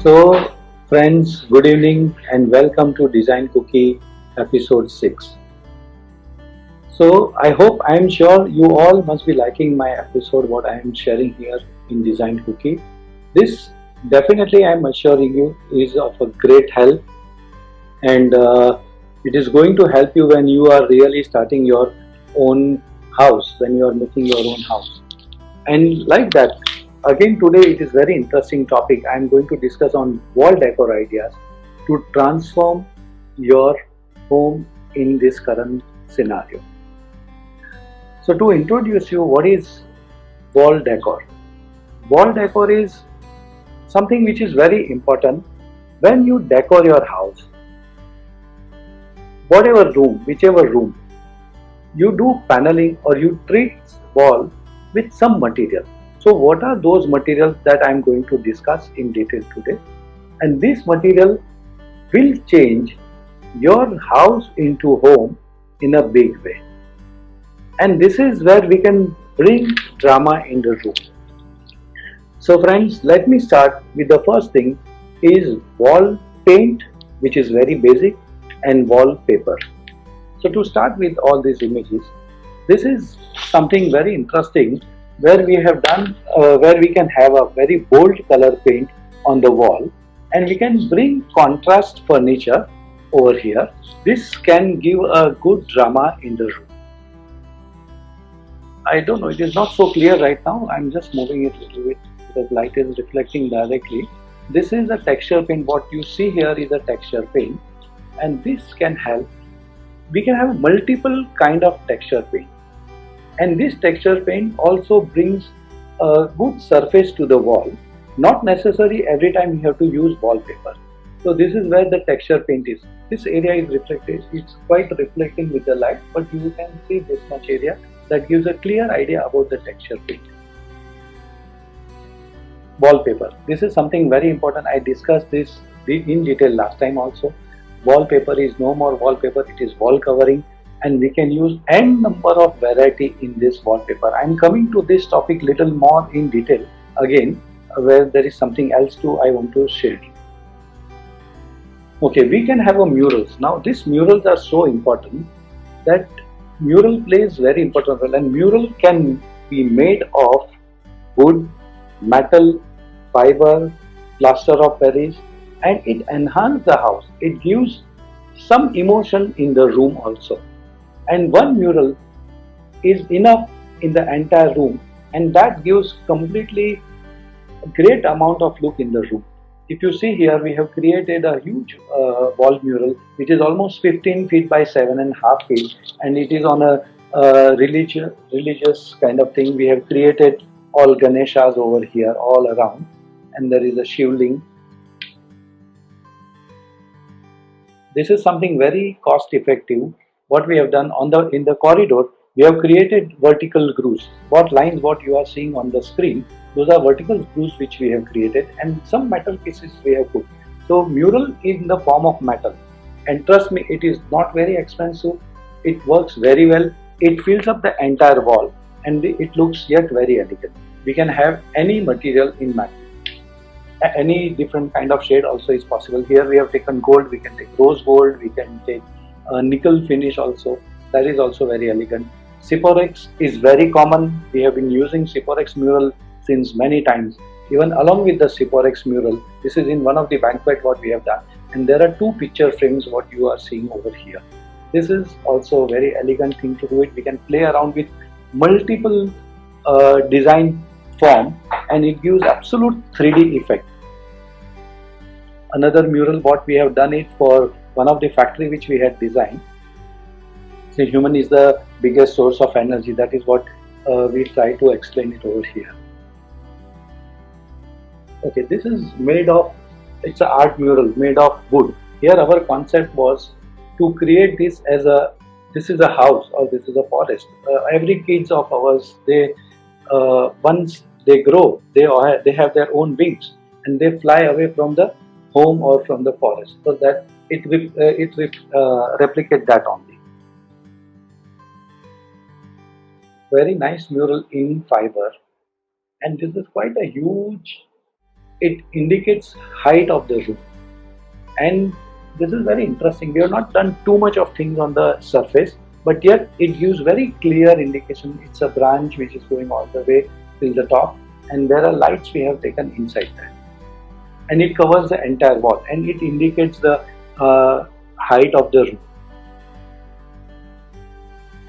So, friends, good evening and welcome to Design Cookie episode 6. So, I hope I am sure you all must be liking my episode, what I am sharing here in Design Cookie. This definitely, I am assuring you, is of a great help and it is going to help you when you are really starting your own house, when you are making your own house. And like that, again today it is very interesting topic. I am going to discuss on wall decor ideas to transform your home in this current scenario. So to introduce you, what is wall decor? Wall decor is something which is very important when you decor your house. Whatever room, whichever room, you do paneling or you treat wall with some material. So what are those materials that I am going to discuss in detail today? And this material will change your house into home in a big way. And this is where we can bring drama in the room. So friends, let me start with the first thing is wall paint, which is very basic, and wallpaper. So to start with all these images, this is something very interesting where we have done, where we can have a very bold color paint on the wall and we can bring contrast furniture over here. This can give a good drama in the room. I don't know, it is not so clear right now. I'm just moving it a little bit because light is reflecting directly. This is a texture paint. What you see here is a texture paint, and this can help. We can have multiple kind of texture paint, and this texture paint also brings a good surface to the wall. Not necessary every time you have to use wallpaper. So this is where the texture paint is. This area is reflected, it's quite reflecting with the light, but you can see this much area that gives a clear idea about the texture paint. Wallpaper, this is something very important. I discussed this in detail last time also. Wallpaper is no more wallpaper, it is wall covering, and we can use n number of variety in this wallpaper. I am coming to this topic little more in detail again, where there is something else too I want to share. Okay, we can have a murals. Now these murals are so important that mural plays very important role, and mural can be made of wood, metal, fiber, plaster of Paris, and it enhances the house. It gives some emotion in the room also. And one mural is enough in the entire room, and that gives completely great amount of look in the room. If you see here, we have created a huge wall mural which is almost 15 feet by 7.5 feet, and it is on a religious kind of thing. We have created all Ganeshas over here all around, and there is a Shivling. This is something very cost effective. What we have done on the in the corridor, we have created vertical grooves. What you are seeing on the screen, those are vertical grooves which we have created, and some metal pieces we have put. So mural in the form of metal, and trust me, it is not very expensive. It works very well. It fills up the entire wall, and it looks yet very elegant. We can have any material in metal. Any different kind of shade also is possible. Here we have taken gold, we can take rose gold, we can take nickel finish also. That is also very elegant. Siporex is very common. We have been using Siporex mural since many times. Even along with the Siporex mural, this is in one of the banquet what we have done. And there are two picture frames what you are seeing over here. This is also a very elegant thing to do it. We can play around with multiple design form, and it gives absolute 3D effect. Another mural what we have done it for one of the factory which we had designed. See, human is the biggest source of energy. That is what we try to explain it over here. Okay, this is made of, it's an art mural made of wood. Here our concept was to create this as a, this is a house or this is a forest. Every kids of ours, they once they grow, they have their own wings and they fly away from the home or from the forest, so that it replicate that only. Very nice mural in fiber, and this is quite a huge it indicates height of the room. And this is very interesting. We have not done too much of things on the surface, but yet it gives very clear indication. It's a branch which is going all the way till the top, and there are lights we have taken inside that, and it covers the entire wall, and it indicates the height of the room.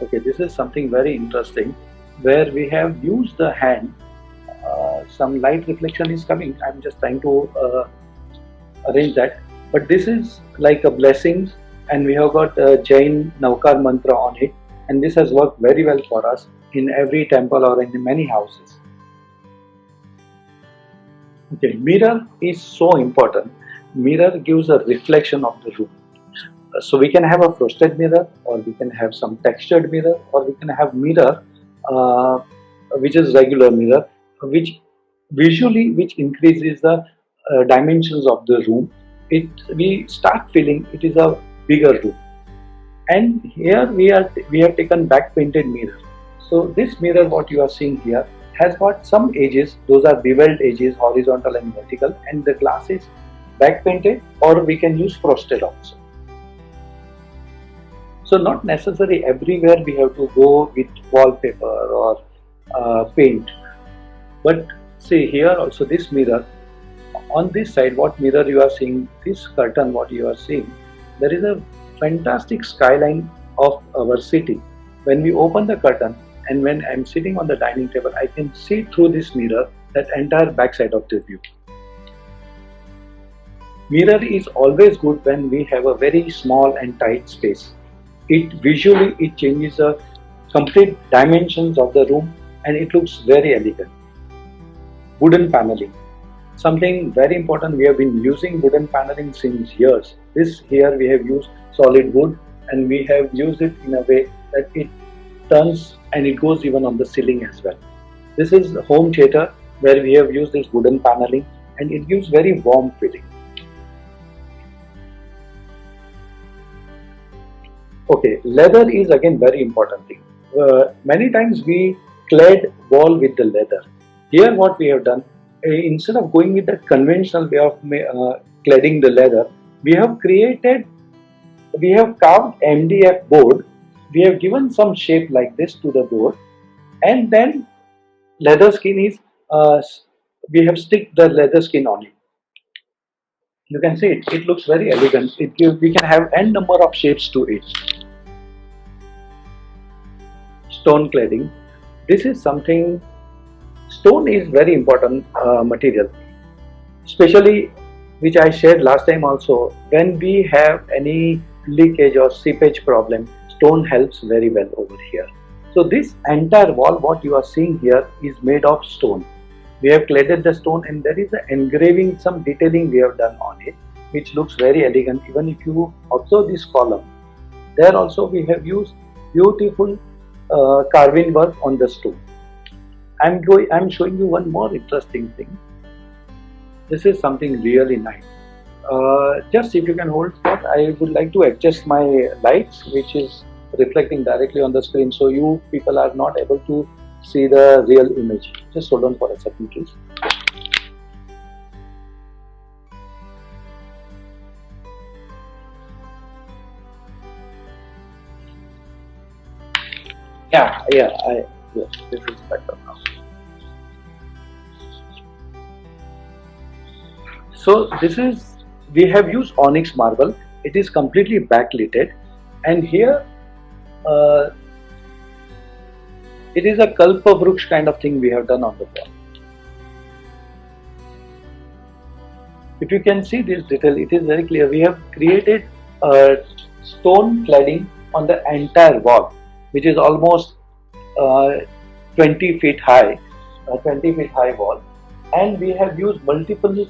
Okay, this is something very interesting where we have used the hand. Some light reflection is coming. I'm just trying to arrange that. But this is like a blessing, and we have got a Jain Navkar mantra on it, and this has worked very well for us in every temple or in many houses. Okay, mirror is so important. Mirror gives a reflection of the room. So we can have a frosted mirror, or we can have some textured mirror, or we can have mirror which is regular mirror, which visually which increases the dimensions of the room. We start feeling it is a bigger room. And here we have taken back painted mirror. So this mirror what you are seeing here has got some edges. Those are beveled edges, horizontal and vertical, and the glass is back painted, or we can use frosted also. So not necessarily everywhere we have to go with wallpaper or paint. But see here also this mirror, on this side what mirror you are seeing, this curtain what you are seeing, there is a fantastic skyline of our city. When we open the curtain and when I am sitting on the dining table, I can see through this mirror that entire backside of the view. Mirror is always good when we have a very small and tight space. It visually changes the complete dimensions of the room, and it looks very elegant. Wooden paneling, something very important. We have been using wooden paneling since years. This here we have used solid wood, and we have used it in a way that it turns and it goes even on the ceiling as well. This is the home theater where we have used this wooden paneling, and it gives very warm feeling. Okay, leather is again very important thing. Many times we clad wall with the leather. Here what we have done, instead of going with the conventional way of cladding the leather, we have carved MDF board. We have given some shape like this to the board, and then leather skin is, we have stick the leather skin on it. You can see it looks very elegant. We can have n number of shapes to it. Stone cladding. This is something, stone is very important material, especially which I shared last time also. When we have any leakage or seepage problem, stone helps very well over here. So this entire wall what you are seeing here is made of stone. We have cladded the stone, and there is an engraving, some detailing we have done on it, which looks very elegant. Even if you observe this column, there also we have used beautiful carving work on the stone. I'm showing you one more interesting thing. This is something really nice. Just if you can hold that, I would like to adjust my lights, which is reflecting directly on the screen, so you people are not able to see the real image. Just hold on for a second, please. Yes, this is better now. So this is, we have used onyx marble. It is completely backlit, and here it is a kalpa vruksh kind of thing we have done on the wall. If you can see this detail, it is very clear. We have created a stone cladding on the entire wall, which is almost 20 feet high, 20 feet high wall, and we have used multiple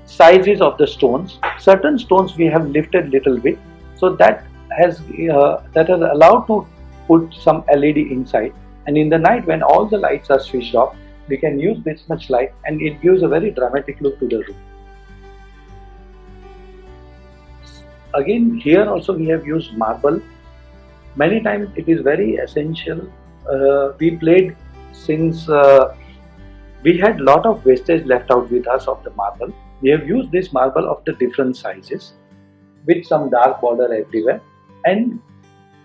sizes of the stones. Certain stones we have lifted little bit, so that has allowed to put some LED inside, and in the night when all the lights are switched off, we can use this much light, and it gives a very dramatic look to the room. Again, here also we have used marble. Many times it is very essential. We played since We had lot of wastage left out with us of the marble. We have used this marble of the different sizes with some dark border everywhere, and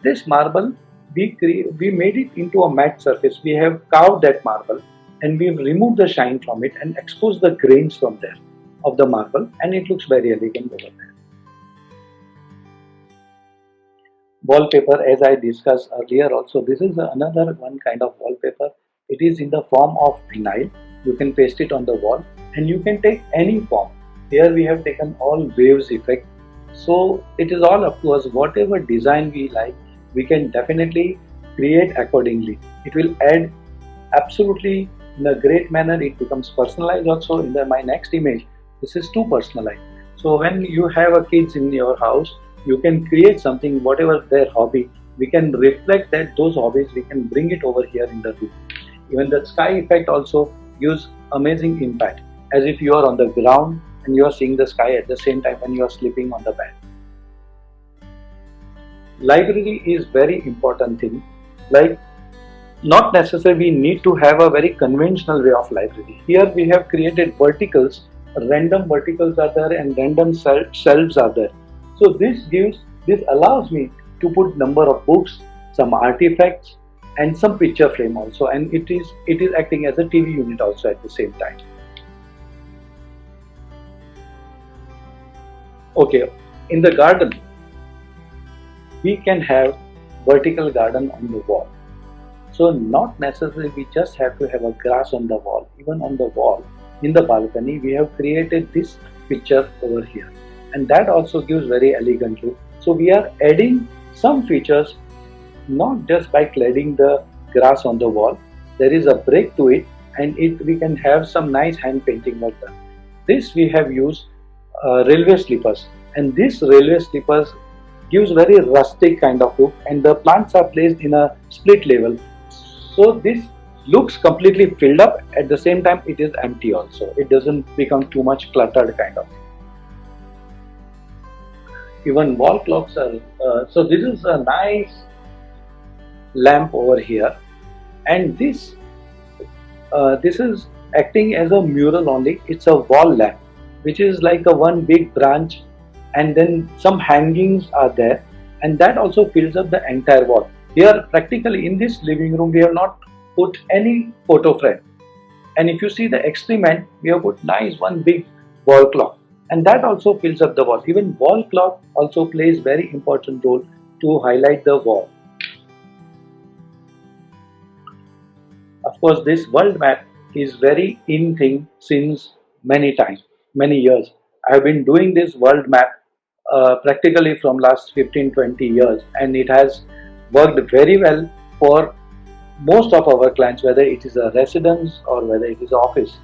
this marble we made it into a matte surface. We have carved that marble and we've removed the shine from it and exposed the grains from there of the marble, and it looks very elegant over there. Wallpaper, as I discussed earlier also, this is another one kind of wallpaper. It is in the form of vinyl. You can paste it on the wall and you can take any form. Here we have taken all waves effect. So it is all up to us. Whatever design we like, we can definitely create accordingly. It will add absolutely in a great manner. It becomes personalized also. In my next image, this is too personalized. So when you have a kids in your house, you can create something, whatever their hobby, we can reflect that those hobbies, we can bring it over here in the room. Even the sky effect also gives amazing impact, as if you are on the ground and you are seeing the sky at the same time when you are sleeping on the bed. Library is very important thing. Like, not necessarily we need to have a very conventional way of library. Here we have created verticals, random verticals are there and random shelves are there. So this allows me to put number of books, some artifacts, and some picture frame also, and it is acting as a TV unit also at the same time. Okay, in the garden, we can have vertical garden on the wall. So not necessarily we just have to have a grass on the wall. Even on the wall, in the balcony, we have created this picture over here, and that also gives very elegant look. So we are adding some features, not just by cladding the grass on the wall. There is a break to it, and we can have some nice hand painting work done. This we have used railway sleepers, and this railway sleepers gives very rustic kind of look, and the plants are placed in a split level. So this looks completely filled up. At the same time, it is empty also. It doesn't become too much cluttered kind of. Even wall clocks are, so this is a nice lamp over here, and this is acting as a mural only. It's a wall lamp, which is like a one big branch, and then some hangings are there, and that also fills up the entire wall. Here practically in this living room we have not put any photo frame, and if you see the extreme end, we have put nice one big wall clock, and that also fills up the wall. Even wall clock also plays very important role to highlight the wall. Of course, this world map is very in thing since many years. I have been doing this world map practically from last 15-20 years, and it has worked very well for most of our clients, whether it is a residence or whether it is office.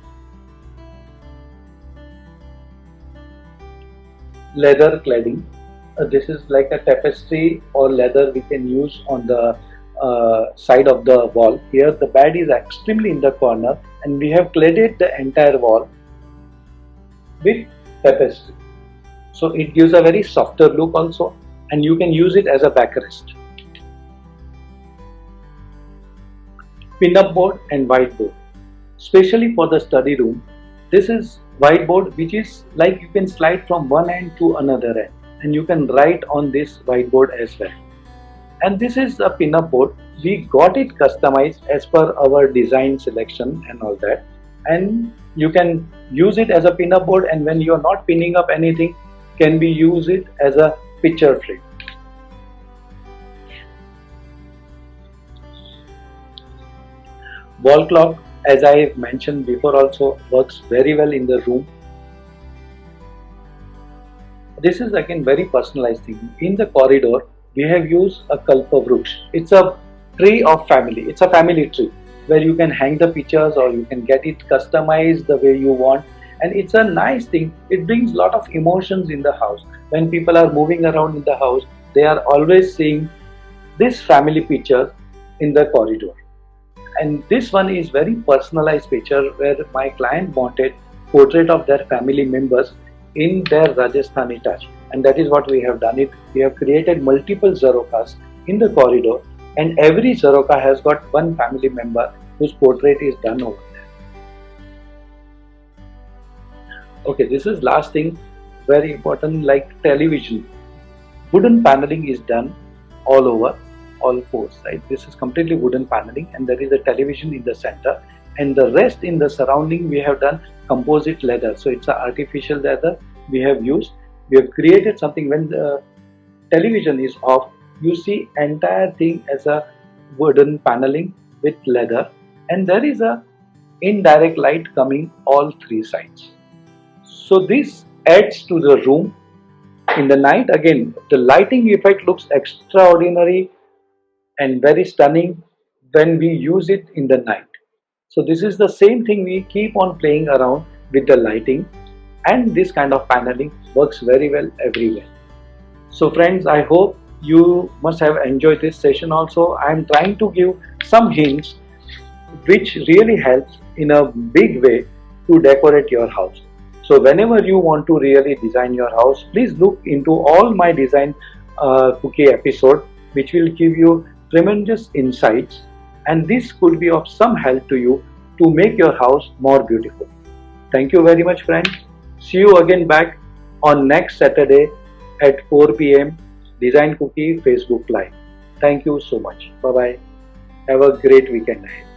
Leather cladding. This is like a tapestry or leather we can use on the side of the wall. Here the bed is extremely in the corner, and we have cladded the entire wall with tapestry. So it gives a very softer look also, and you can use it as a backrest. Pin-up board and whiteboard. Especially for the study room, this is whiteboard which is like you can slide from one end to another end, and you can write on this whiteboard as well. And this is a pin-up board. We got it customized as per our design selection and all that, and you can use it as a pin-up board, and when you are not pinning up anything, can be use it as a picture frame. Wall clock, as I mentioned before, also works very well in the room. This is again very personalized thing. In the corridor, we have used a Kalpavruksha. It's a tree of family. It's a family tree where you can hang the pictures or you can get it customized the way you want. And it's a nice thing. It brings a lot of emotions in the house. When people are moving around in the house, they are always seeing this family picture in the corridor. And this one is very personalized picture where my client wanted portrait of their family members in their Rajasthani touch, and that is what we have done it. We have created multiple Zarokas in the corridor, and every Zaroka has got one family member whose portrait is done over there. Okay, this is last thing, very important, like television. Wooden paneling is done all over, all fours, right? This is completely wooden paneling, and there is a television in the center, and the rest in the surrounding we have done composite leather. So it's an artificial leather we have used. We have created something. When the television is off, you see entire thing as a wooden paneling with leather, and there is a indirect light coming all three sides. So this adds to the room. In the night, again, the lighting effect looks extraordinary and very stunning when we use it in the night. So this is the same thing, we keep on playing around with the lighting, and this kind of paneling works very well everywhere. So friends, I hope you must have enjoyed this session also. I am trying to give some hints which really helps in a big way to decorate your house. So whenever you want to really design your house, please look into all my design cookie episode, which will give you tremendous insights, and this could be of some help to you to make your house more beautiful. Thank you very much, friends. See you again back on next Saturday at 4 p.m. Design Cookie Facebook Live. Thank you so much. Bye bye. Have a great weekend ahead.